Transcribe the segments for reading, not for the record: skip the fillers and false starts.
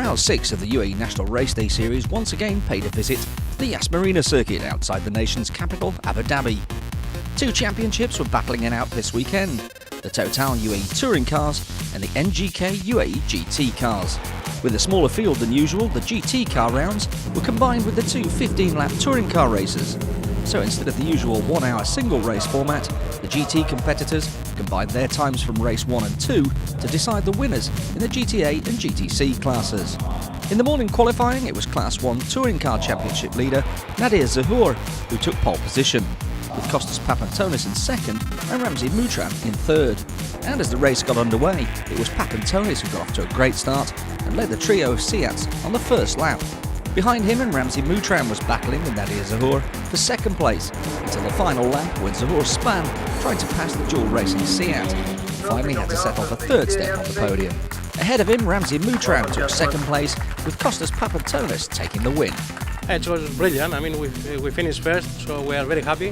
Round 6 of the UAE National Race Day Series once again paid a visit to the Marina circuit outside the nation's capital, Abu Dhabi. Two championships were battling it out this weekend, the Total UAE Touring Cars and the NGK UAE GT Cars. With a smaller field than usual, the GT car rounds were combined with the two 15-lap touring car races. So instead of the usual 1-hour single race format, the GT competitors combined their times from race 1 and 2 to decide the winners in the GTA and GTC classes. In the morning qualifying, it was Class 1 Touring Car Championship leader Nadir Zahour who took pole position, with Costas Papantonis in second and Ramzi Moutran in third. And as the race got underway, it was Papantonis who got off to a great start and led the trio of Seats on the first lap. Behind him and Ramzi Moutran was battling with Nadir Zahour for second place until the final lap when Zahour spun, trying to pass the dual racing Seat, and finally had to settle for third step on the podium. Ahead of him, Ramzi Moutran took second place, with Costas Papantonis taking the win. It was brilliant. I mean, we finished first, so we are very happy.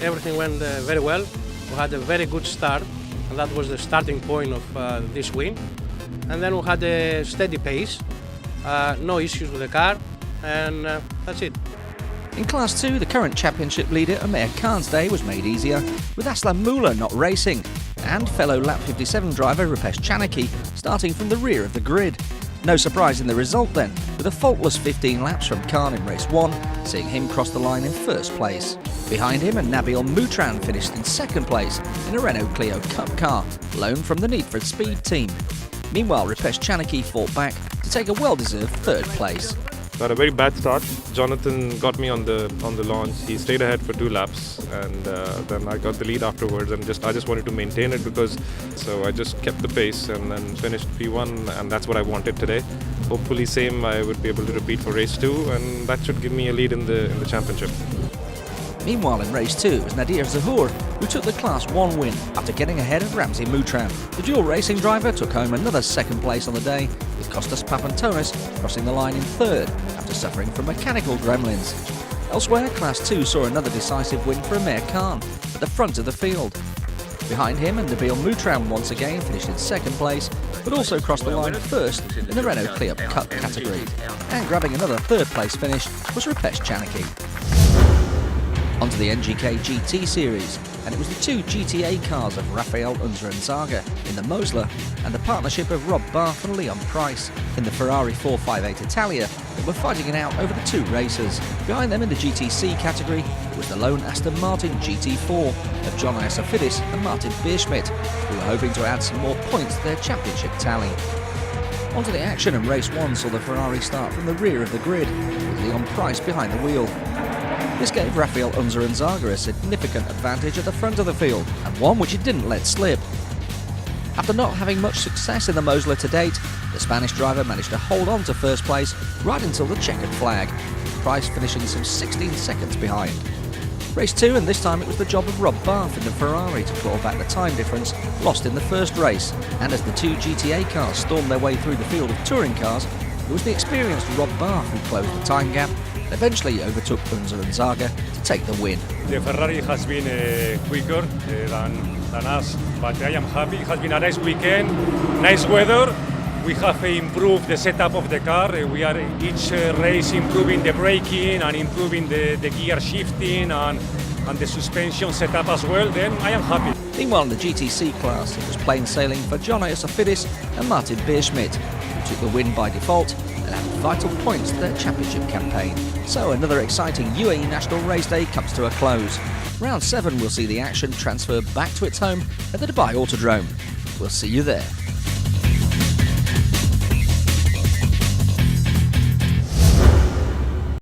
Everything went very well. We had a very good start, and that was the starting point of this win. And then we had a steady pace, no issues with the car, and that's it. In Class 2, the current championship leader Umair Khan's day was made easier, with Aslan Mulla not racing, and fellow lap 57 driver Rupesh Chanaki starting from the rear of the grid. No surprise in the result then, with a faultless 15 laps from Khan in race 1, seeing him cross the line in first place. Behind him, and Nabil Moutran finished in second place in a Renault Clio Cup car, loaned from the Need for Speed team. Meanwhile, Rupesh Chanaki fought back to take a well-deserved third place. Got a very bad start. Jonathan got me on the launch. He stayed ahead for 2 laps, and then I got the lead afterwards. And I just wanted to maintain it so I just kept the pace and then finished P1, and that's what I wanted today. Hopefully, same I would be able to repeat for race 2, and that should give me a lead in the championship. Meanwhile, in race 2, it was Nadir Zahour who took the Class 1 win after getting ahead of Ramzi Moutran. The dual racing driver took home another second place on the day, with Costas Papantonis crossing the line in third after suffering from mechanical gremlins. Elsewhere, Class 2 saw another decisive win for Umair Khan at the front of the field. Behind him, and Nabil Moutran once again finished in second place, but also crossed the line first in the Renault Clio Cup category. And grabbing another third place finish was Rupesh Chanaki. Onto the NGK GT series, and it was the two GTA cars of Rafael Unzurzaga in the Mosler and the partnership of Rob Barth and Leon Price in the Ferrari 458 Italia that were fighting it out over the two races. Behind them in the GTC category was the lone Aston Martin GT4 of John Iasofidis and Martin Beerschmidt, who were hoping to add some more points to their championship tally. Onto the action, and race 1 saw the Ferrari start from the rear of the grid, with Leon Price behind the wheel. This gave Rafael Unzurzaga a significant advantage at the front of the field, and one which he didn't let slip. After not having much success in the Mosler to date, the Spanish driver managed to hold on to first place right until the checkered flag, with Price finishing some 16 seconds behind. Race 2, and this time it was the job of Rob Barth in the Ferrari to claw back the time difference lost in the first race, and as the two GTA cars stormed their way through the field of touring cars, it was the experienced Rob Barth who closed the time gap and eventually overtook Unzurzaga to take the win. The Ferrari has been quicker than us, but I am happy. It has been a nice weekend, nice weather. We have improved the setup of the car. We are each race improving the braking and improving the gear shifting and the suspension setup as well. Then I am happy. Meanwhile, in the GTC class, it was plain sailing for John Iasofidis and Martin Beerschmidt, who took the win by default and added vital points to their championship campaign. So another exciting UAE National Race Day comes to a close. Round 7 will see the action transfer back to its home at the Dubai Autodrome. We'll see you there.